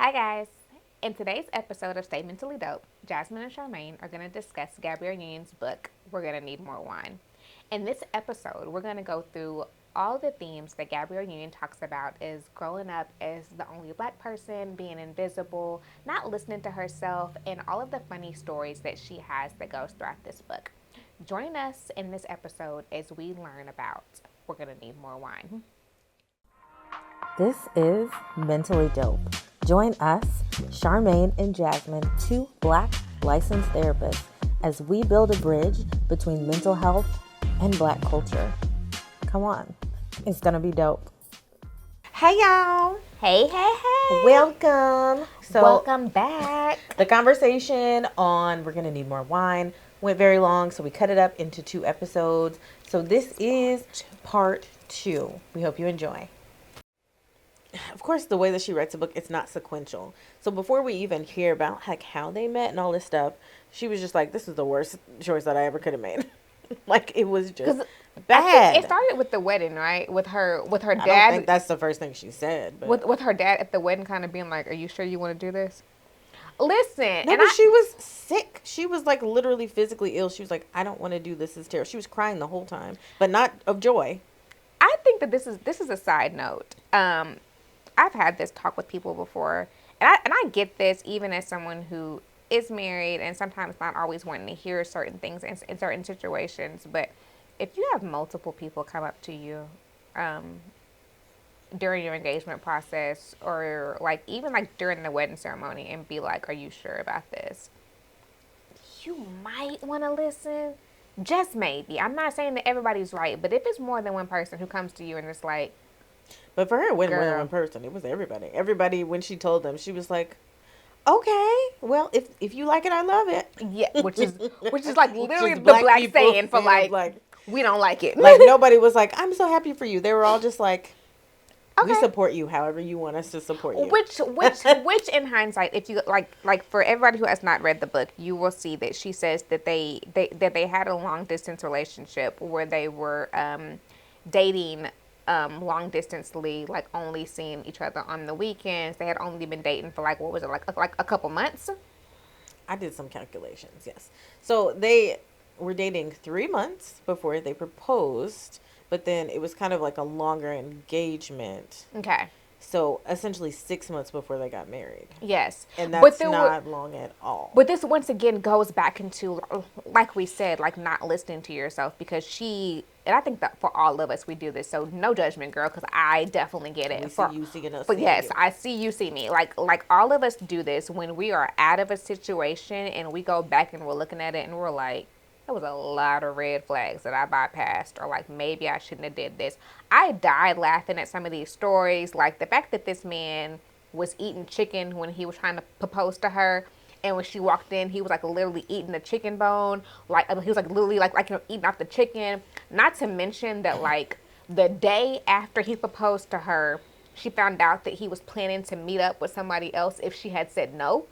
Hi guys. In today's episode of Stay Mentally Dope, Jasmine and Charmaine are going to discuss Gabrielle Union's book, We're Gonna Need More Wine. In this episode, we're going to go through all the themes that Gabrielle Union talks about is growing up as the only black person, being invisible, not listening to herself, and all of the funny stories that she has that goes throughout this book. Join us in this episode as we learn about We're Gonna Need More Wine. This is Mentally Dope. Join us, Charmaine and Jasmine, two black licensed therapists, as we build a bridge between mental health and black culture. Come on, it's gonna be dope. Hey y'all. Hey, hey, hey. Welcome. Welcome back. The conversation on We're Gonna Need More Wine went very long, so we cut it up into 2 episodes. So this is part 2. We hope you enjoy. Of course, the way that she writes a book, it's not sequential. So before we even hear about like how they met and all this stuff, she was just like, "This is the worst choice that I ever could have made." Like it was just bad. It started with the wedding, right? With her dad. I don't think that's the first thing she said. But. With her dad at the wedding, kind of being like, "Are you sure you want to do this?" Listen, No, but she was sick. She was like literally physically ill. She was like, "I don't want to do this. It's terrible." She was crying the whole time, but not of joy. I think that this is a side note. I've had this talk with people before, and I get this even as someone who is married and sometimes not always wanting to hear certain things in certain situations. But if you have multiple people come up to you during your engagement process, or like even like during the wedding ceremony, and be like, "Are you sure about this?" You might want to listen, just maybe. I'm not saying that everybody's right, but if it's more than one person who comes to you and it's like. But for her, it wasn't more than one person. It was everybody. Everybody, when she told them, she was like, "Okay, well, if you like it, I love it." Yeah, which is like literally the black people, saying for like, we don't like it. Like nobody was like, "I'm so happy for you." They were all just like, "Okay. We support you however you want us to support you." Which in hindsight, if you like for everybody who has not read the book, you will see that she says that they had a long distance relationship where they were dating long distantly, like only seeing each other on the weekends. They had only been dating for like, what was it, like a couple months? I did some calculations, yes. So they were dating 3 months before they proposed, but then it was kind of like a longer engagement. Okay. So essentially 6 months before they got married. Yes. And that's not long at all. But this once again goes back into, like we said, like not listening to yourself, because and I think that for all of us, we do this. So no judgment, girl, because I definitely get it. See you seeing us. But yes, I see you see me. Like all of us do this when we are out of a situation and we go back and we're looking at it and we're like, there was a lot of red flags that I bypassed, or like maybe I shouldn't have did this. I died laughing at some of these stories, like the fact that this man was eating chicken when he was trying to propose to her. And when she walked in, he was like literally eating the chicken bone. Like he was like literally like eating off the chicken. Not to mention that like the day after he proposed to her, she found out that he was planning to meet up with somebody else if she had said no.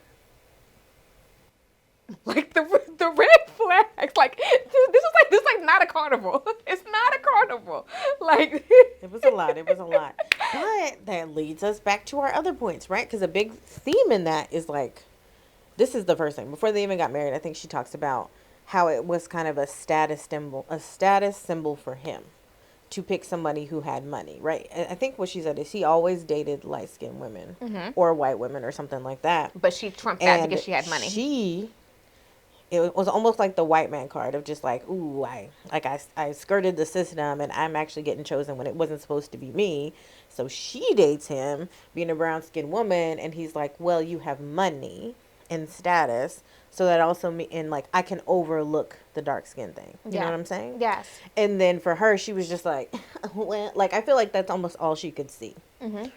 Like the red flags. Like this is like not a carnival. It's not a carnival. Like it was a lot. But that leads us back to our other points, right? Because a big theme in that is like. This is the first thing. Before they even got married, I think she talks about how it was kind of a status symbol for him to pick somebody who had money, right? I think what she said is he always dated light-skinned women or white women or something like that. But she trumped that because she had money. It was almost like the white man card of just like, ooh, I skirted the system and I'm actually getting chosen when it wasn't supposed to be me. So she dates him, being a brown-skinned woman, and he's like, well, you have money and status, so that also and like I can overlook the dark skin thing. You know what I'm saying? Yes. And then for her, she was just like, well, like I feel like that's almost all she could see,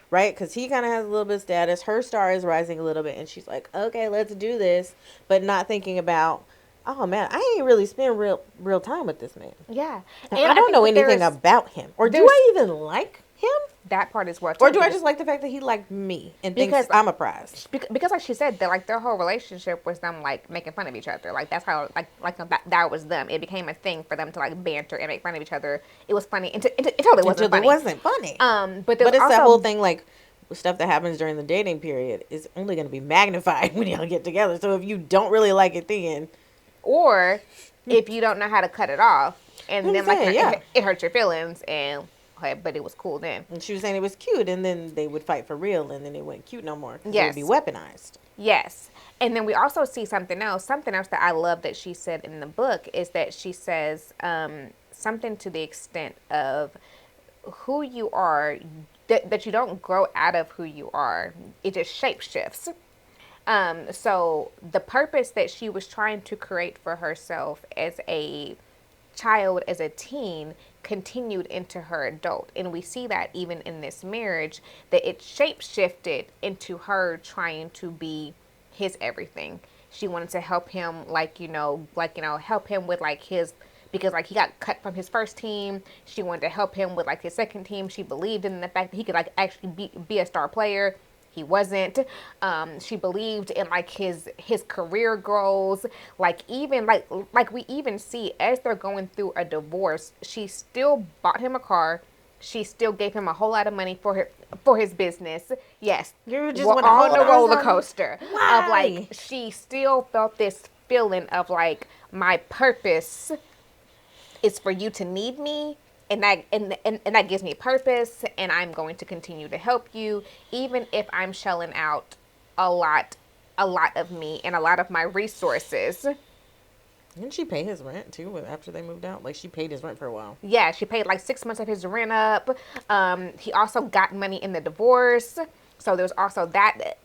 right? Because he kind of has a little bit of status. Her star is rising a little bit, and she's like, okay, let's do this, but not thinking about, oh man, I ain't really spent real time with this man. Yeah, and I don't know anything about him, or do I even like him? That part is what. Or do I just like the fact that he liked me and thinks I'm a prize? Because like she said, that like their whole relationship was them like making fun of each other. Like that's how that was them. It became a thing for them to like banter and make fun of each other. It was funny until it wasn't funny. It wasn't funny. But it's also, that whole thing like stuff that happens during the dating period is only going to be magnified when y'all get together. So if you don't really like it then, Or if you don't know how to cut it off, and I'm then like saying, yeah. it hurts your feelings, and okay, but it was cool then. And she was saying it was cute, and then they would fight for real, and then it wasn't cute no more because it would be Yes. weaponized. Yes. And then we also see something else. Something else that I love that she said in the book is that she says something to the extent of who you are, that you don't grow out of who you are. It just shape shifts. So the purpose that she was trying to create for herself as a child, as a teen, continued into her adult. And we see that even in this marriage, that it shape shifted into her trying to be his everything. She wanted to help him, help him with like his, because like he got cut from his first team. She wanted to help him with like his second team. She believed in the fact that he could like actually be a star player. He wasn't. She believed in like his career goals. Like even like we even see as they're going through a divorce, she still bought him a car. She still gave him a whole lot of money for his business. Yes, You just we're want to on hold the on roller something? coaster of Why? like she still felt this feeling of like my purpose is for you to need me, and that gives me purpose, and I'm going to continue to help you even if I'm shelling out a lot of me and a lot of my resources. Didn't she pay his rent too after they moved out? Like she paid his rent for a while. Yeah, she paid like 6 months of his rent up. He also got money in the divorce, so there's also that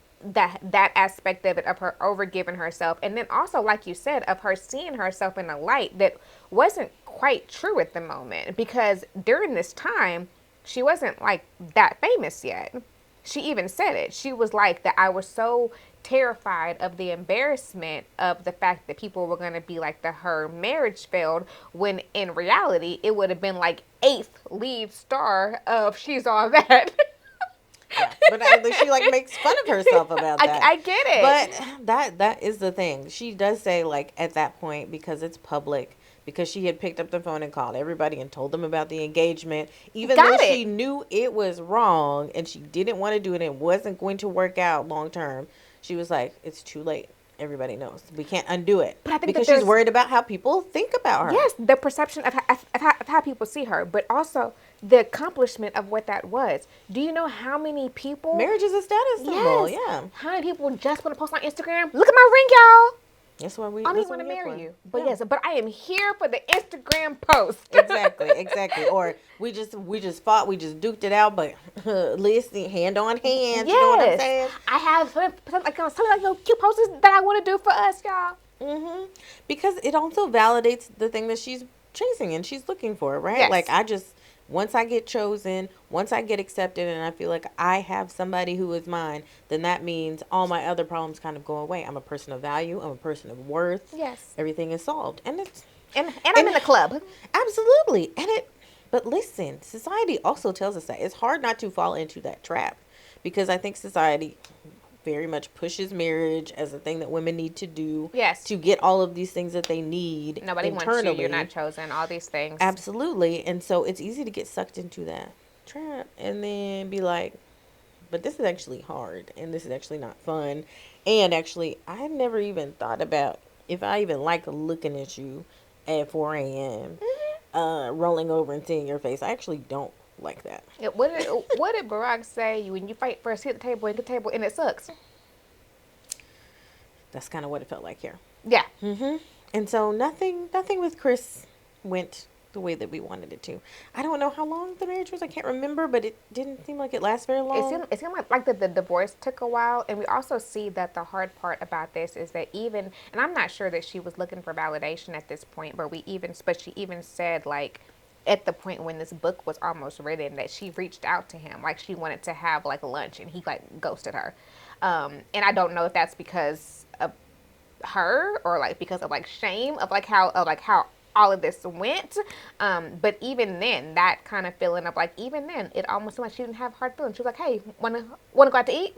aspect of it, of her overgiving herself, and then also like you said, of her seeing herself in a light that wasn't quite true at the moment, because during this time she wasn't like that famous yet. She even said it. She was like that, I was so terrified of the embarrassment of the fact that people were going to be like that her marriage failed, when in reality it would have been like eighth lead star of She's All That. Yeah, but she like makes fun of herself about that. I get it. But that is the thing. She does say like at that point, because it's public, because she had picked up the phone and called everybody and told them about the engagement, even Got though it. she knew it was wrong and she didn't want to do it and it wasn't going to work out long term. She was like, it's too late. Everybody knows we can't undo it, But I think because that she's there's, worried about how people think about her. yes, the perception of how people see her, but also the accomplishment of what that was. Do you know how many people? Marriage is a status symbol. Yes. Yeah, How many people just want to post on Instagram? Look at my ring, y'all. that's why we. I don't That's even what want to we're here marry for. you. But Yeah. yes, but I am here for the Instagram post. Exactly. Or we just fought, we just duked it out, but listen, hand on hand, you know what I'm Yes. saying? I have something like your cute posters that I want to do for us, y'all. Because it also validates the thing that she's chasing and she's looking for, right? Yes. Like once I get chosen, once I get accepted and I feel like I have somebody who is mine, then that means all my other problems kind of go away. I'm a person of value, I'm a person of worth. Yes. Everything is solved. And it's And I'm in the club. absolutely. But listen, society also tells us that it's hard not to fall into that trap, because I think society very much pushes marriage as a thing that women need to do, Yes. to get all of these things that they need Nobody internally. wants you. You're not chosen. All these things. Absolutely. And so it's easy to get sucked into that trap and then be like, but this is actually hard and this is actually not fun. And actually, I never even thought about if I even like looking at you at 4 a.m., rolling over and seeing your face. I actually don't like that. Yeah, what did Barack say when you fight for a seat at the table and get the table and it sucks? That's kind of what it felt like here. Yeah. And so nothing with Chris went the way that we wanted it to. I don't know how long the marriage was. I can't remember, but it didn't seem like it lasted very long. It seemed like the divorce took a while, and we also see that the hard part about this is that even, and I'm not sure that she was looking for validation at this point, but she even said like at the point when this book was almost written that she reached out to him, like she wanted to have like lunch, and he like ghosted her. And I don't know if that's because of her or like because of like shame of like how all of this went. But even then, that kind of feeling of like, even then, it almost seemed like she didn't have hard feelings. She was like, hey, wanna go out to eat?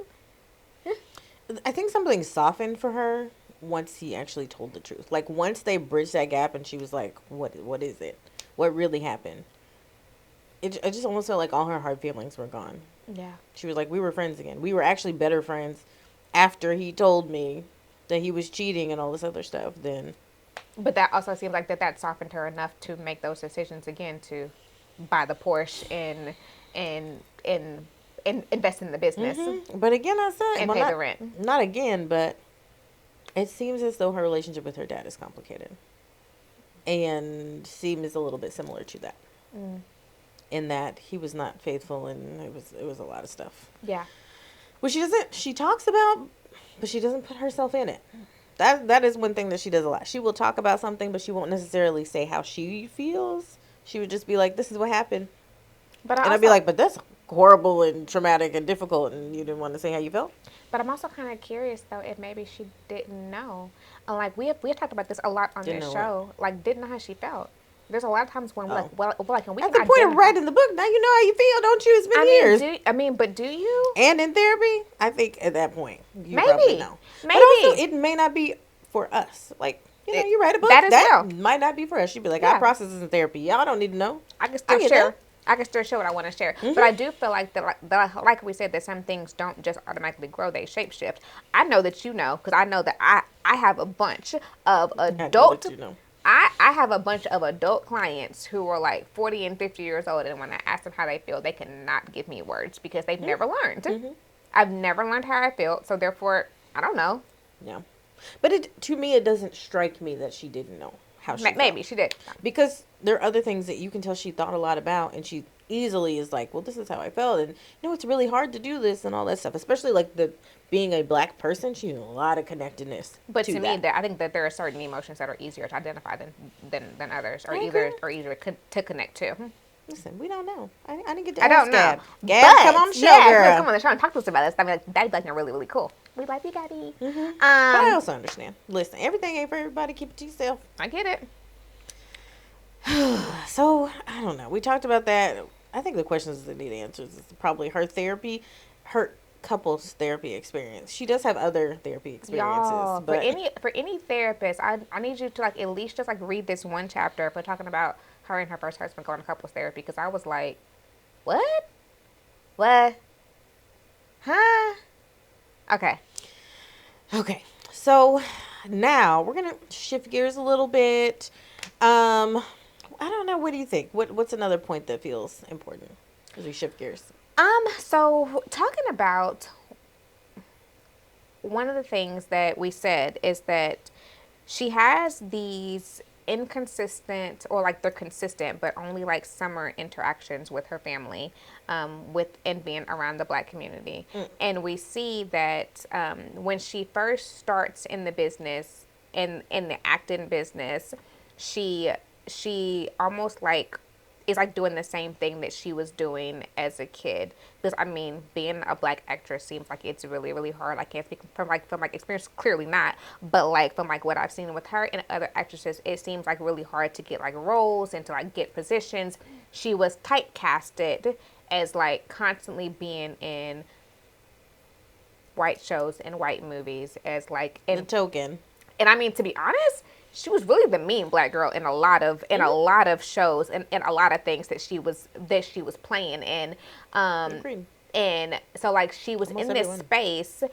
I think something softened for her once he actually told the truth. Like once they bridged that gap and she was like, what is it? What really happened? It just almost felt like all her hard feelings were gone. Yeah. She was like, we were friends again. We were actually better friends after he told me that he was cheating and all this other stuff. Then, But that also seems like that softened her enough to make those decisions again to buy the Porsche and and invest in the business but again, I said, and well, pay the rent. not again, but it seems as though her relationship with her dad is complicated, and seems a little bit similar to that. Mm. In that he was not faithful, and it was a lot of stuff. Yeah. Which she talks about, but she doesn't put herself in it. That is one thing that she does a lot. She will talk about something, but she won't necessarily say how she feels. She would just be like, "This is what happened," But I and I'd be also, like, "But that's horrible and traumatic and difficult, and you didn't want to say how you felt." but I'm also kind of curious though if maybe she didn't know. Like we have talked about this a lot on Didn't this know show. Like didn't know how she felt. There's a lot of times when Oh, like when we at can the point of identify. writing the book, now you know how you feel, don't you? It's been years. But do you? And in therapy, I think at that point you probably Maybe, know. But also, maybe it may not be for us. Like, you know, you write a book that as that well. might not be for us. You'd be like, "Our Yeah, process is in therapy. Y'all don't need to know." I can I still get share. that. I can still share what I want to share. But I Mm-hmm. do feel like like we said, that some things don't just automatically grow; they shape shift. I know that you know because I know that I have a bunch of I know that adult. you know. I have a bunch of adult clients who are like 40 and 50 years old, and when I ask them how they feel, they cannot give me words because they've never learned. Mm-hmm. I've never learned how I felt, so therefore, I don't know. Yeah. But to me, it doesn't strike me that she didn't know how she felt. Maybe she did. Because there are other things that you can tell she thought a lot about, and she easily is like, "Well, this is how I felt," and it's really hard to do this and all that stuff. Especially like the being a black person, she has a lot of connectedness But to to me, that. that I think that there are certain emotions that are easier to identify than others, I agree. or easier to connect to. Listen, we don't know. I didn't get to I ask don't know, Gab. Gab, come but on the show, yeah, if you come girl. on the show and talk to us about this, I mean, like, that'd be like really really cool. We love you, Gabby. But I also understand. Listen, everything ain't for everybody. Keep it to yourself. I get it. So I don't know. We talked about that. I think the questions that need answers is probably her couples therapy experience. She does have other therapy experiences, Y'all, for but any therapist, I need you to like at least just like read this one chapter for talking about her and her first husband going to couples therapy because I was like, what? What? Huh? Okay. okay. So now we're gonna shift gears a little bit. I don't know. What do you think? What's another point that feels important as we shift gears? So talking about one of the things that we said is that she has these inconsistent or like they're consistent but only like summer interactions with her family with and being around the black community, and we see that when she first starts in the business in the acting business, she almost like is like doing the same thing that she was doing as a kid. Because I mean, being a black actress seems like it's really, really hard. I can't speak from like experience, clearly not, but like from like what I've seen with her and other actresses, it seems like really hard to get like roles and to like get positions. She was typecasted as like constantly being in white shows and white movies as like The token. and I mean, to be honest, she was really the mean black girl in a lot of shows and a lot of things that she was playing in. Agreed. And so like she was Almost in this everyone. space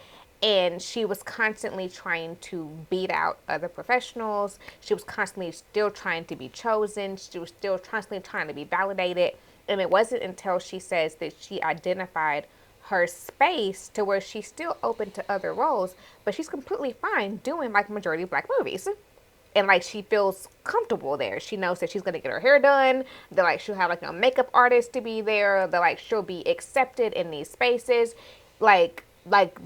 and she was constantly trying to beat out other professionals. She was constantly still trying to be chosen. She was still constantly trying to be validated. And it wasn't until she says that she identified her space to where she's still open to other roles, but she's completely fine doing like majority black movies. And like she feels comfortable there. She knows that she's gonna get her hair done, that like she'll have like a makeup artist to be there, that like she'll be accepted in these spaces. Like like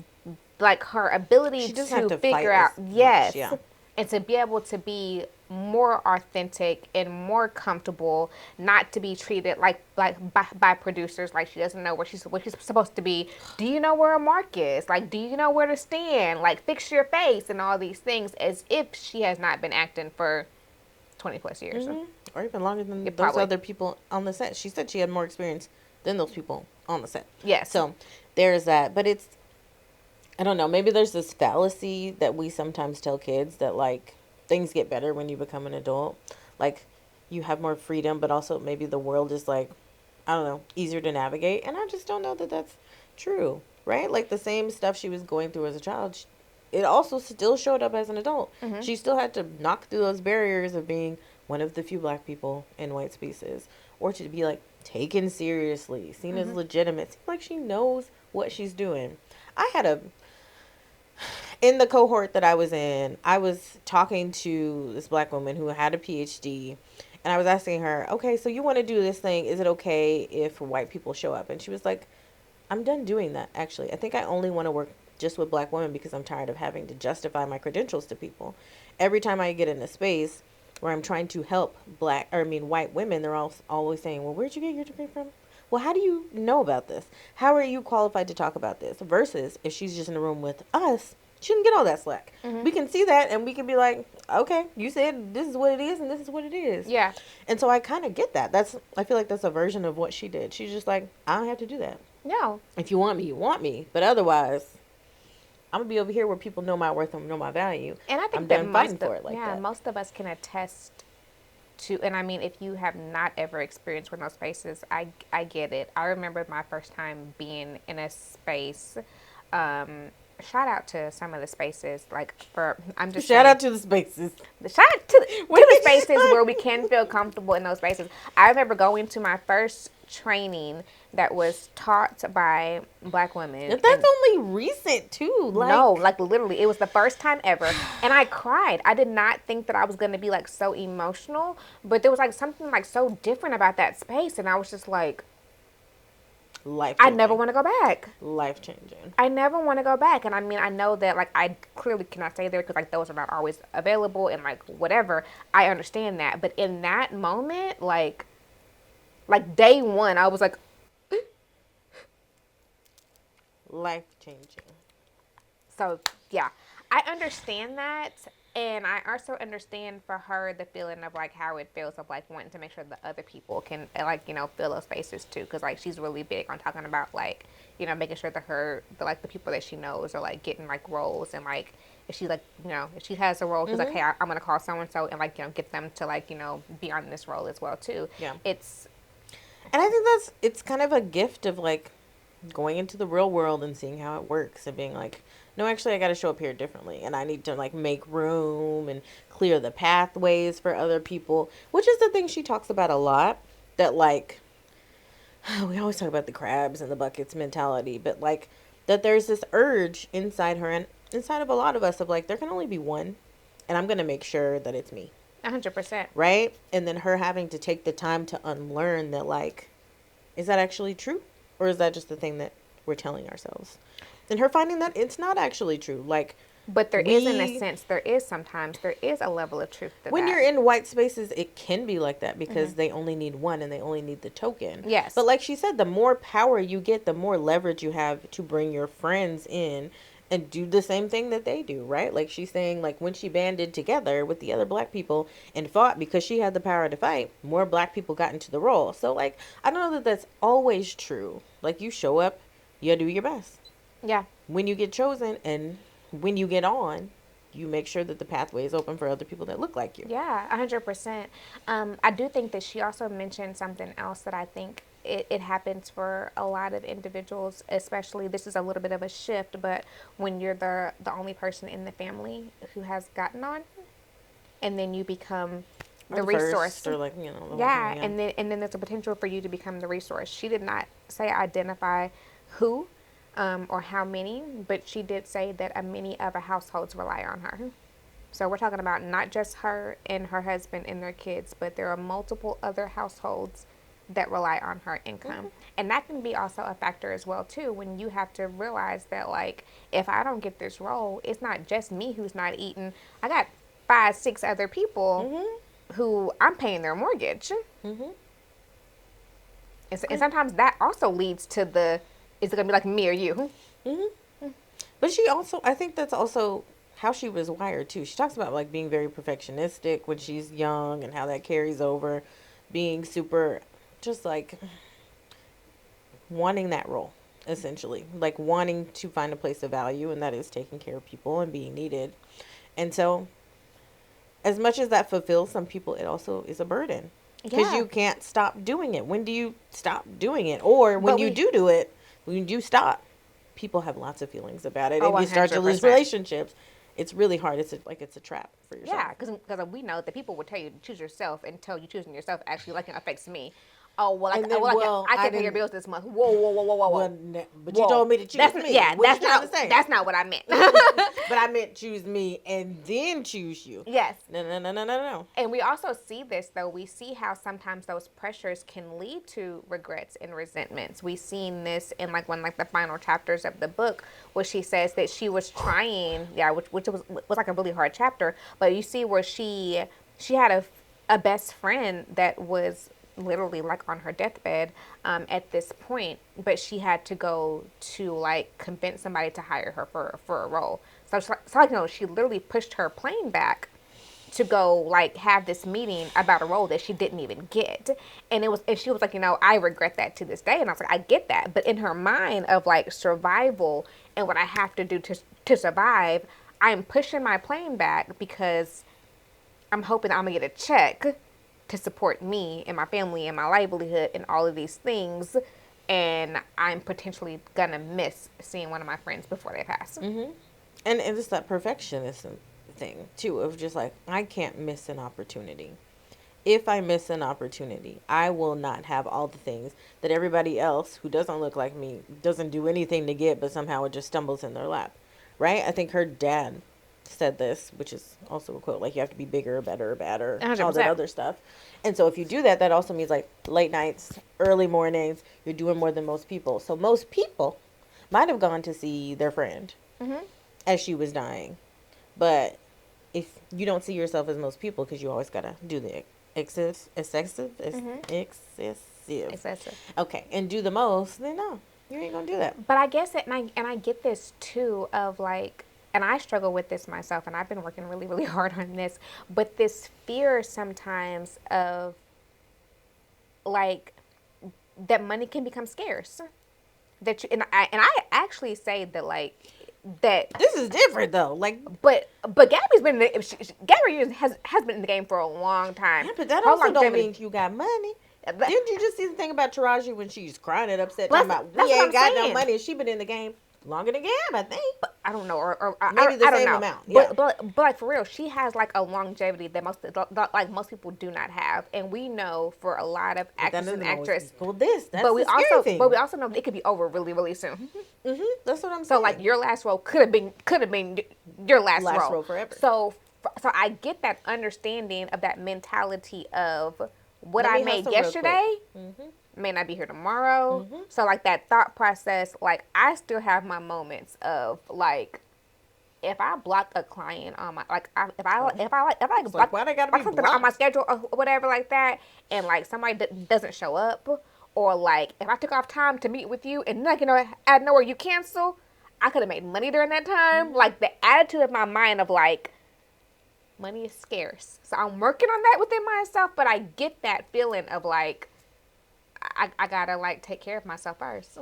like her ability She doesn't have to to fight figure as out, much. yes, Yeah. and to be able to be more authentic and more comfortable, not to be treated by producers like she doesn't know where she's supposed to be. Do you know where a mark is? Like, do you know where to stand? Like, fix your face and all these things, as if she has not been acting for 20 plus years. Or even longer than Yeah, those probably. other people on the set. She said she had more experience than those people on the set. Yes. So there's that. But I don't know, maybe there's this fallacy that we sometimes tell kids that like things get better when you become an adult. Like you have more freedom, but also maybe the world is like I don't know, easier to navigate. And I just don't know that that's true, right? Like the same stuff she was going through as a child, it also still showed up as an adult. Mm-hmm. She still had to knock through those barriers of being one of the few black people in white spaces, or to be like taken seriously, seen as Mm-hmm. legitimate. Seems like she knows what she's doing. I had a in the cohort that I was in, I was talking to this black woman who had a PhD, and I was asking her, okay, so you want to do this thing. Is it okay if white people show up? And she was like, I'm done doing that, actually. I think I only want to work just with black women because I'm tired of having to justify my credentials to people. Every time I get in a space where I'm trying to help white women, they're all always saying, well, where'd you get your degree from? Well, how do you know about this? How are you qualified to talk about this? Versus if she's just in a room with us, she shouldn't get all that slack. Mm-hmm. We can see that and we can be like, okay, you said this is what it is and this is what it is. Yeah. And so I kind of get that. I feel like that's a version of what she did. She's just like, I don't have to do that. No. If you want me, you want me. But otherwise, I'm going to be over here where people know my worth and know my value. And I think I'm that done fighting for it like that. most of us can attest to, and I mean, if you have not ever experienced one of those spaces, I get it. I remember my first time being in a space. Shout out to some of the spaces, like for I'm just Shout saying, out to the spaces. shout out to the spaces where we can feel comfortable in those spaces. I remember going to my first training that was taught by black women. That's only recent too. No, like literally, it was the first time ever, and I cried. I did not think that I was gonna be like so emotional, but there was like something like so different about that space, and I was just like, Life. I never want to go back. Life changing. I never want to go back, and I mean, I know that like I clearly cannot stay there because like those are not always available, and like whatever. I understand that, but in that moment, like day one, I was like, Life changing. so yeah, I understand that, and I also understand for her the feeling of like how it feels of like wanting to make sure that other people can like fill those spaces too, because like she's really big on talking about like making sure that the people that she knows are like getting like roles, and like if she like if she has a role, she's like, hey, I'm gonna call so and so and like get them to like be on this role as well too. Yeah. And I think it's kind of a gift of like going into the real world and seeing how it works and being like, no, actually I got to show up here differently, and I need to like make room and clear the pathways for other people, which is the thing she talks about a lot, that like we always talk about the crabs and the buckets mentality, but like that there's this urge inside her and inside of a lot of us of like there can only be one, and I'm going to make sure that it's me. 100%. Right? And then her having to take the time to unlearn that, like, is that actually true? Or is that just the thing that we're telling ourselves? And her finding that it's not actually true. Like, but there is, in a sense, there is a level of truth to when that. you're in white spaces, it can be like that because they only need one and they only need the token. Yes. But like she said, the more power you get, the more leverage you have to bring your friends in and do the same thing that they do, right? Like she's saying, like when she banded together with the other black people and fought because she had the power to fight, more black people got into the role. So like, I don't know that that's always true. Like you show up, you do your best. Yeah. When you get chosen and when you get on, you make sure that the pathway is open for other people that look like you. Yeah, 100%. I do think that she also mentioned something else that I think it happens for a lot of individuals, especially this is a little bit of a shift, but when you're the only person in the family who has gotten on, and then you become the resource. Or like, yeah, and then there's a potential for you to become the resource. She did not say identify who or how many, but she did say that many other households rely on her. So we're talking about not just her and her husband and their kids, but there are multiple other households that rely on her income. And that can be also a factor as well too, when you have to realize that like, if I don't get this role, it's not just me who's not eating. I got 5, 6 other people who I'm paying their mortgage. And sometimes that also leads to is it going to be like me or you? But she also, I think that's also how she was wired too. She talks about like being very perfectionistic when she's young and how that carries over, being super, just like wanting that role, essentially. Like wanting to find a place of value, and that is taking care of people and being needed. And so, as much as that fulfills some people, it also is a burden. Because Yeah. you can't stop doing it. When do you stop doing it? Or when But you we, do it, when you do stop, people have lots of feelings about it. oh, And you start to lose 100%. relationships. It's really hard. It's a trap for yourself. Yeah, because we know that people will tell you to choose yourself until you choosing yourself actually like it affects me. Oh well, And then, well, I I can pay your didn't. bills this month. Whoa, whoa, whoa, whoa, whoa, Well, whoa, but you whoa. told me to choose That's me. yeah. What you trying to say? That's not what I meant. But I meant choose me and then choose you. Yes. No, no, no, no, no, no. And we also see this though. We see how sometimes those pressures can lead to regrets and resentments. We seen this in like one like the final chapters of the book, where she says that she was trying, yeah, which was like a really hard chapter. But you see where she had a best friend that was literally like on her deathbed at this point, but she had to go to like convince somebody to hire her for a role. So like, you know, she literally pushed her plane back to go like have this meeting about a role that she didn't even get. And she was like, you know, I regret that to this day. And I was like, I get that. But in her mind of like survival and what I have to do to survive, I'm pushing my plane back because I'm hoping I'm gonna get a check to support me and my family and my livelihood and all of these things. And I'm potentially gonna miss seeing one of my friends before they pass. And it's that perfectionism thing too, of just like, I can't miss an opportunity. If I miss an opportunity, I will not have all the things that everybody else who doesn't look like me doesn't do anything to get, but somehow it just stumbles in their lap. Right? I think her dad said this, which is also a quote, like, you have to be bigger, better, badder, all that 100%. other stuff. And so if you do that, that also means like late nights, early mornings, you're doing more than most people. So most people might have gone to see their friend as she was dying. But if you don't see yourself as most people, because you always got to do the excessive. Excessive. Okay, and do the most, then no, you ain't going to do that. But I guess it, and I get this too of like, and I struggle with this myself, and I've been working really, really hard on this. But this fear sometimes of like that money can become scarce. That you and I actually say that like that. This is different though. Like, But Gabby's been in the, Gabby Union has been in the game for a long time. yeah, but that Her also don't longevity- mean you got money. That- Didn't you just see the thing about Taraji when she's crying and upset, That's- talking about that's we what ain't I'm got no saying. money, and she been in the game longer than Gab, I think. I don't know, or Maybe the I don't same know. amount, yeah. But like for real, she has like a longevity that most people do not have, and we know for a lot of But that actors and doesn't always actresses. equal this. That's But we the scary also thing. know it could be over really really soon. That's what I'm So saying. like your last role could have been your last Role forever. So I get that understanding of that mentality of what Let I me made hustle real yesterday quick. may not be here tomorrow. So like that thought process, like I still have my moments of like if I block a client on my if I block why they gotta be something on my blocked? schedule or whatever like that, and like somebody doesn't show up, or like if I took off time to meet with you and like you know out of nowhere you cancel, I could have made money during that time. Like the attitude of my mind of like money is scarce, so I'm working on that within myself. But I get that feeling of like I gotta like take care of myself first.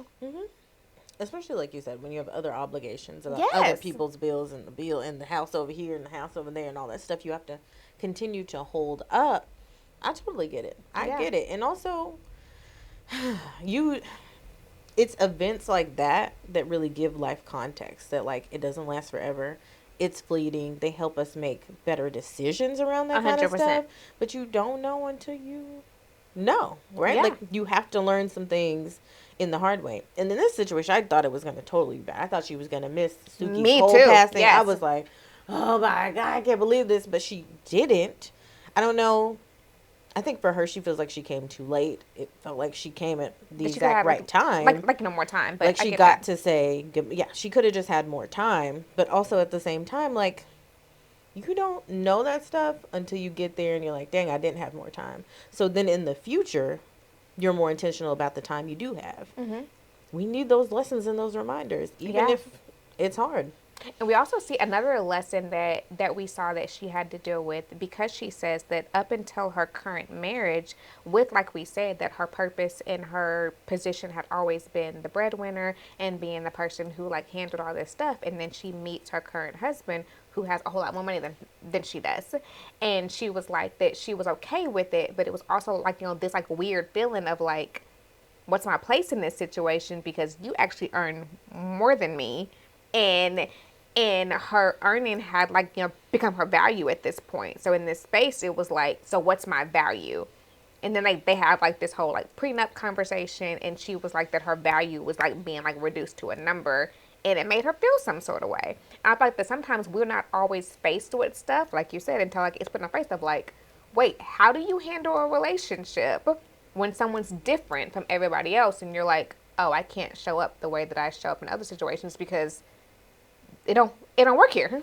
Especially like you said, when you have other obligations about Yes. other people's bills and the bill and the house over here and the house over there and all that stuff you have to continue to hold up. I totally get it. I Yeah. get it. And also it's events like that that really give life context, that like it doesn't last forever. It's fleeting. They help us make better decisions around that kind of 100%. stuff. But you don't know until you know, right? Yeah. Like you have to learn some things in the hard way. And in this situation, I thought it was going to totally be bad. I thought she was going to miss Suki's Me whole too, passing. I yes. was like, oh my God, I can't believe this. But she didn't. I don't know. I think for her, she feels like she came too late. It felt like she came at the But she could exact have, right time. like no more time. But Like I she get got that. to say, yeah, she could have just had more time. But also at the same time, like, you don't know that stuff until you get there and you're like, dang, I didn't have more time. So then in the future, you're more intentional about the time you do have. We need those lessons and those reminders, even Yeah. if it's hard. And we also see another lesson that we saw that she had to deal with, because she says that up until her current marriage, with, like we said, that her purpose and her position had always been the breadwinner and being the person who like handled all this stuff, and then she meets her current husband who has a whole lot more money than she does, and she was like that she was okay with it, but it was also like, this like weird feeling of like, what's my place in this situation, because you actually earn more than me, and her earning had like, become her value at this point. So in this space it was like, so what's my value? And then they have like this whole like prenup conversation, and she was like that her value was like being like reduced to a number, and it made her feel some sort of way. And I feel like that sometimes we're not always faced with stuff like you said until like it's put in our face of like, wait, how do you handle a relationship when someone's different from everybody else, and you're like, oh, I can't show up the way that I show up in other situations because it don't work here.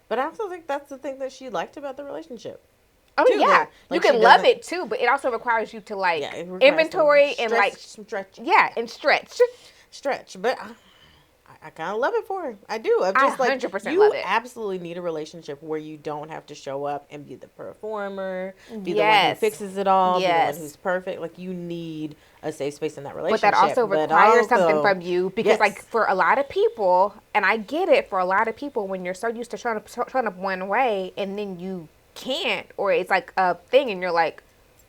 But I also think that's the thing that she liked about the relationship. I mean, Too, yeah, that you like she can love doesn't. it too, but it also requires you to like Yeah, it requires inventory and like, some stretch, yeah, and stretch. stretch. But I kind of love it for her. I do. I'm I just like, 100% you love it. absolutely need a relationship where you don't have to show up and be the performer, be the one who Yes, fixes it all, be the one who's yes, perfect. Like, you need a safe space in that but that relationship. also But requires something also, from you, because like yes, for a lot of people, and I get it, for a lot of people, when you're so used to showing up one way and then you can't, or it's like a thing and you're like,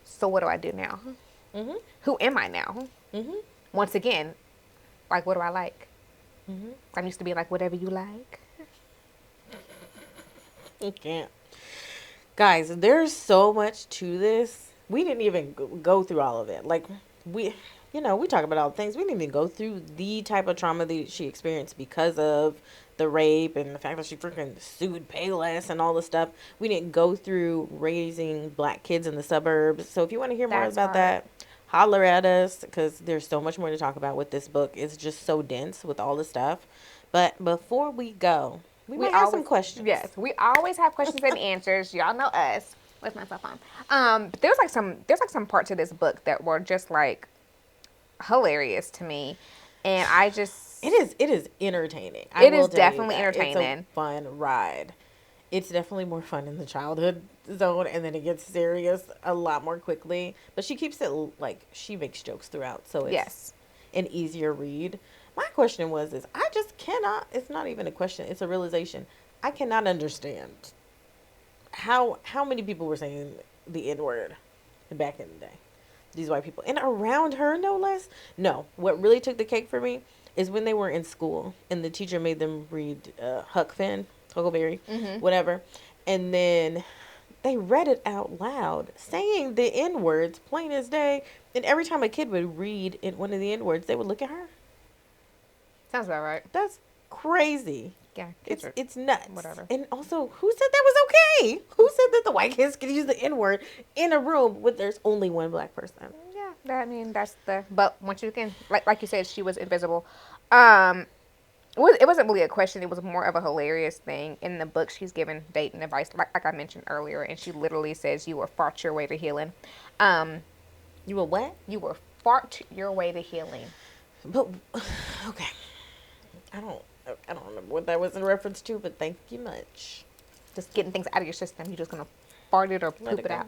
so what do I do now? mm-hmm, Who am I now? mm-hmm, Once again, like, what do I like? mm-hmm. I'm used to be like, whatever you like. You can't. Guys, there's so much to this. We didn't even go through all of it. Like, we, we talk about all the things. We didn't even go through the type of trauma that she experienced because of the rape and the fact that she freaking sued Payless and all the stuff. We didn't go through raising black kids in the suburbs. So if you want to hear more That's about hard. that, holler at us, because there's so much more to talk about with this book. It's just so dense with all the stuff. But before we go, we We might have always, some questions. yes, we always have questions and answers. Y'all know us. Where's my cell phone? But there's like some parts of this book that were just like hilarious to me, and I just, It is entertaining. I it will is tell you definitely that. It's a entertaining. fun ride. It's definitely more fun in the childhood zone, and then it gets serious a lot more quickly. But she keeps it like, she makes jokes throughout, so it's Yes, an easier read. My question is I just cannot, it's not even a question, it's a realization. I cannot understand how many people were saying the N word back in the day. These white people. And around her, no less. No. What really took the cake for me is when they were in school and the teacher made them read Huck Finn, Huckleberry, whatever. And then they read it out loud, saying the N words plain as day. And every time a kid would read one of the N words, they would look at her. sounds about right. That's crazy. Yeah, kids It's are it's nuts. whatever. And also, who said that was okay? Who said that the white kids could use the N word in a room where there's only one black person? Yeah, I mean that's the. But once you can, like you said, she was invisible. Um, it wasn't really a question. It was more of a hilarious thing. In the book, she's given dating advice, like I mentioned earlier, and she literally says, "You will fart your way to healing." Um, You a what? you will fart your way to healing. But okay, I don't I don't remember what that was in reference to, but thank you much. Just getting things out of your system. You're just gonna fart it or Let poop it it go. out.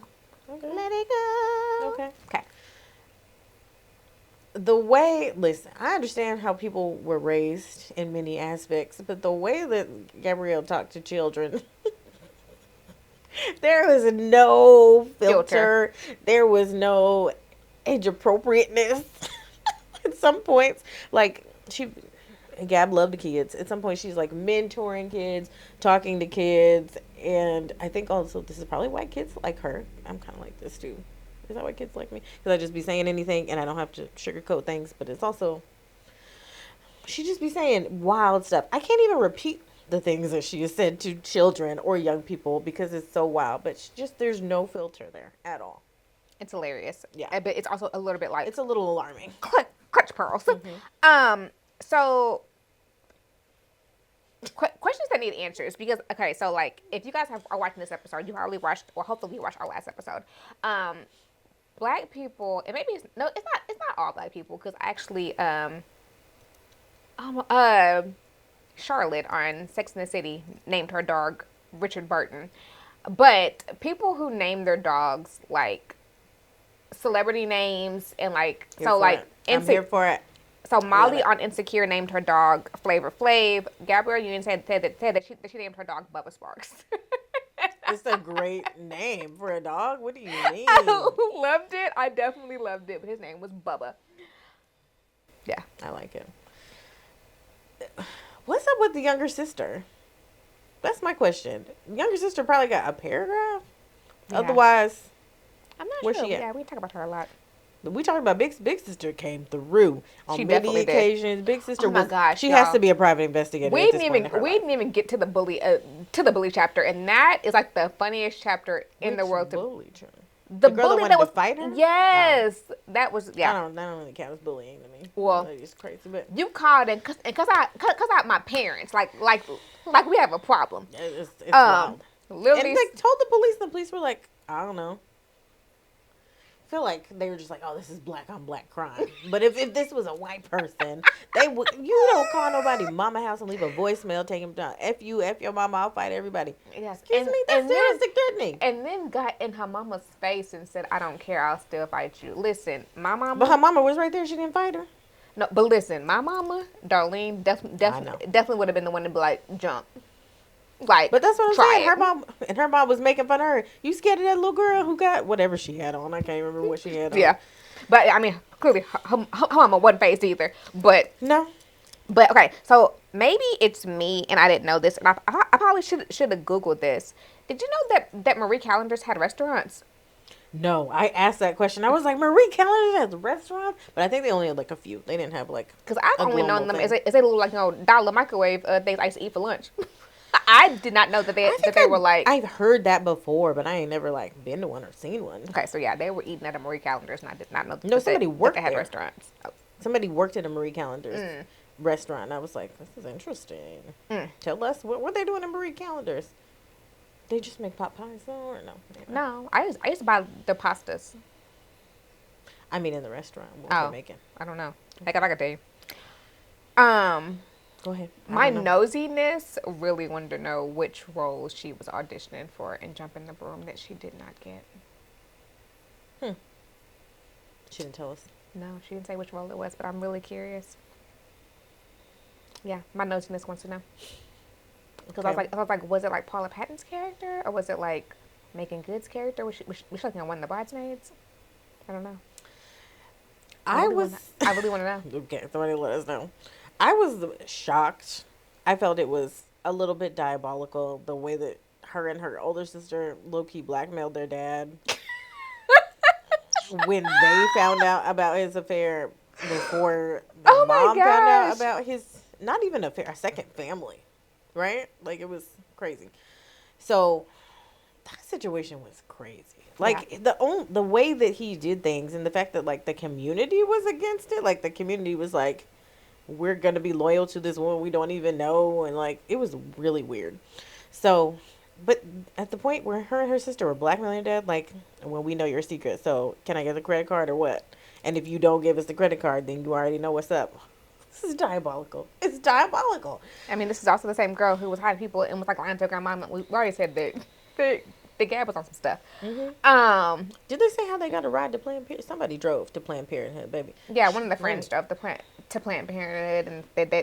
Okay. Let it go. Okay. Okay. The way, listen, I understand how people were raised in many aspects, but the way that Gabrielle talked to children, there was no Filter. filter. There was no age appropriateness. At some points, like Gab loved the kids. At some point, she's like mentoring kids, talking to kids, and I think also this is probably why kids like her. I'm kind of like this too. Is that why kids like me? Because I just be saying anything and I don't have to sugarcoat things. But it's also, she just be saying wild stuff. I can't even repeat the things that she has said to children or young people because it's so wild. But there's no filter there at all. It's hilarious. Yeah. But it's also a little bit like It's a little alarming. clutch pearls. So questions that need answers, because okay, so like if you guys are watching this episode, you probably watched, or hopefully you watched our last episode. Black people, and maybe it's not all black people, because actually Charlotte on Sex and the City named her dog Richard Burton. But people who name their dogs like celebrity names and like Here so for like it. I'm here for it. so I love Molly it. on Insecure named her dog Flavor Flav. Gabrielle Union said that she named her dog Bubba Sparks. It's a great name for a dog. What do you mean? I loved it. I definitely loved it. But his name was Bubba. Yeah. I like it. What's up with the younger sister? That's my question. Younger sister probably got a paragraph. Yeah. Otherwise, I'm not where's sure. she at? Yeah, we talk about her a lot. we talking about big sister came through on She many definitely did. occasions. Big sister Oh my was. gosh, She has y'all. to be a private investigator. We at didn't this point in her we life. didn't even get to the bully chapter, and that is like the funniest chapter in the Which world. bully, Trina? The girl bully that that wanted was to fight her. yes, that was That yeah. don't really count as bullying to me. Well, It's crazy, but You called and cause out my parents like we have a problem. it's wild. And Literally, they told the police. The police were like, I don't know. I feel like they were just like, oh, this is black on black crime. But if this was a white person, they would. You don't call nobody mama house and leave a voicemail, take him down. F you, F your mama, I'll fight everybody. yes. Excuse me, that's domestic threatening. And then got in her mama's face and said, "I don't care. I'll still fight you." Listen, my mama. But her mama was right there. She didn't fight her. No, but listen, my mama, Darlene, definitely would have been the one to be like, jump. Like, But that's what I'm try saying. it. Her mom was making fun of her. You scared of that little girl who got whatever she had on? I can't remember what she had on. Yeah. But, I mean, clearly, her mama wasn't phased either. But No. okay, so maybe it's me, and I didn't know this, and I probably should have Googled this. Did you know that Marie Callender's had restaurants? No, I asked that question. I was like, Marie Callender's has a restaurant? But I think they only had like a few. They didn't have like Because I've a only global known them thing. as they little, like, dollar microwave things I used to eat for lunch. I did not know that they were like... I've heard that before, but I ain't never like been to one or seen one. Okay, so yeah, they were eating at a Marie Callender's, and I did not know No, somebody worked that they had there. restaurants. Oh. Somebody worked at a Marie Callender's restaurant. And I was like, this is interesting. Tell us what they doing at Marie Callender's. They just make pot pies though, or no? No, I used to buy the pastas. I mean, in the restaurant, what was they making? I don't know. I could tell you. Go ahead. My nosiness really wanted to know which role she was auditioning for and Jump in the Broom that she did not get. She didn't tell us. No, she didn't say which role it was, but I'm really curious. Yeah, my nosiness wants to know. Because Okay. I was like, was it like Paula Patton's character, or was it like Megan Good's character? Was she looking at one of the bridesmaids? I don't know. I really want to know. Okay, somebody let us know. I was shocked. I felt it was a little bit diabolical the way that her and her older sister low-key blackmailed their dad when they found out about his affair before the Oh my mom found out gosh. about his, not even affair, a second family, right? Like, it was crazy. So that situation was crazy. Like, the way that he did things, and the fact that like the community was against it, like the community was like, we're gonna be loyal to this woman we don't even know, and like it was really weird. So, but at the point where her and her sister were blackmailing dad, like, well, we know your secret, so can I get the credit card or what? And if you don't give us the credit card, then you already know what's up. This is diabolical. It's diabolical. I mean, this is also the same girl who was hiding people and was like lying to her grandma. We already said that the Gab was on some stuff. Did they say how they got a ride to Planned Parenthood? Somebody drove to Planned Parenthood, baby. Yeah, one of the friends drove to Planned Parenthood, and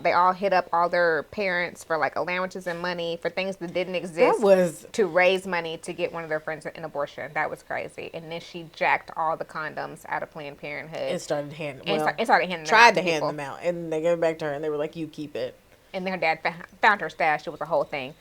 they all hit up all their parents for like allowances and money for things that didn't exist. That was to raise money to get one of their friends an abortion. That was crazy. And then she jacked all the condoms out of Planned Parenthood and started handing. Started handing them tried out to to hand people. them out, and they gave it back to her, and they were like, "You keep it." And then her dad found her stash. It was a whole thing.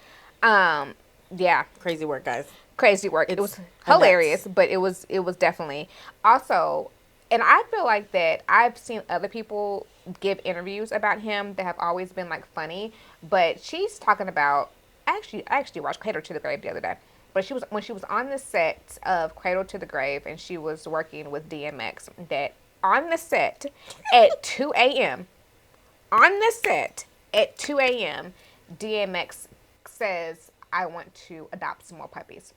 Yeah. Crazy work, guys. Crazy work. It It's was a hilarious, mess. but it was definitely also, and I feel like that I've seen other people give interviews about him that have always been like funny, but she's talking about I actually watched Cradle to the Grave the other day, but when she was on the set of Cradle to the Grave and she was working with DMX, that on the set at 2 a.m. on the set at 2 a.m. DMX says, I want to adopt some more puppies.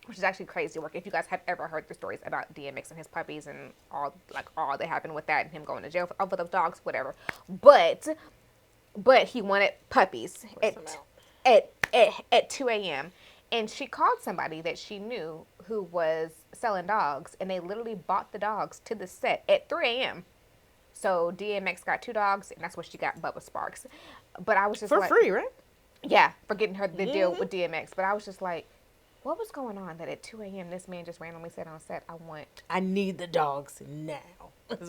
which is actually crazy work. If you guys have ever heard the stories about DMX and his puppies and all that happened with that and him going to jail for those dogs, whatever. But he wanted puppies at 2 a.m. And she called somebody that she knew who was selling dogs, and they literally bought the dogs to the set at 3 a.m. So DMX got 2 dogs, and that's what she got Bubba Sparks. But I was just For like, free, right? yeah, for getting her the deal with DMX. But I was just like, what was going on that at 2 a.m. this man just randomly said on set, I need the dogs now.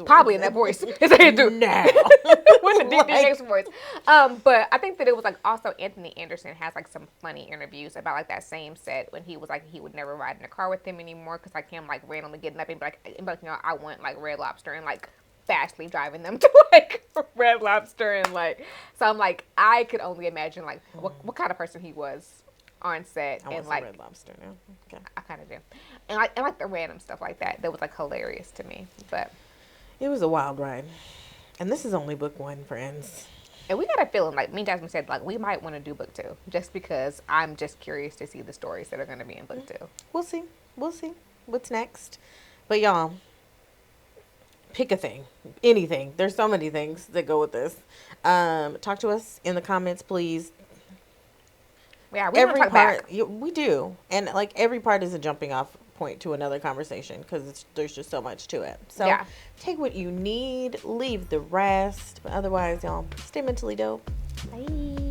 Probably in that voice. Is that it do? Now. With the DMX voice. But I think that it was like also Anthony Anderson has like some funny interviews about like that same set when he was like he would never ride in a car with him anymore because like him like randomly getting up and be like, you know, I want like Red Lobster and like fastly driving them to like Red Lobster and like, so I'm like, I could only imagine like what kind of person he was on set. I want like some Red Lobster now. Okay. I kind of do, and like the random stuff like that was like hilarious to me. But it was a wild ride, and this is only book 1, friends. And we got a feeling, like me and Jasmine said, like we might want to do book 2, just because I'm just curious to see the stories that are going to be in book 2. We'll see what's next, but y'all pick a thing, anything. There's so many things that go with this. Talk to us in the comments, please. Yeah, we want to talk back. We do, and like every part is a jumping off point to another conversation because there's just so much to it. So yeah. Take what you need, leave the rest. But otherwise, y'all stay mentally dope. Bye.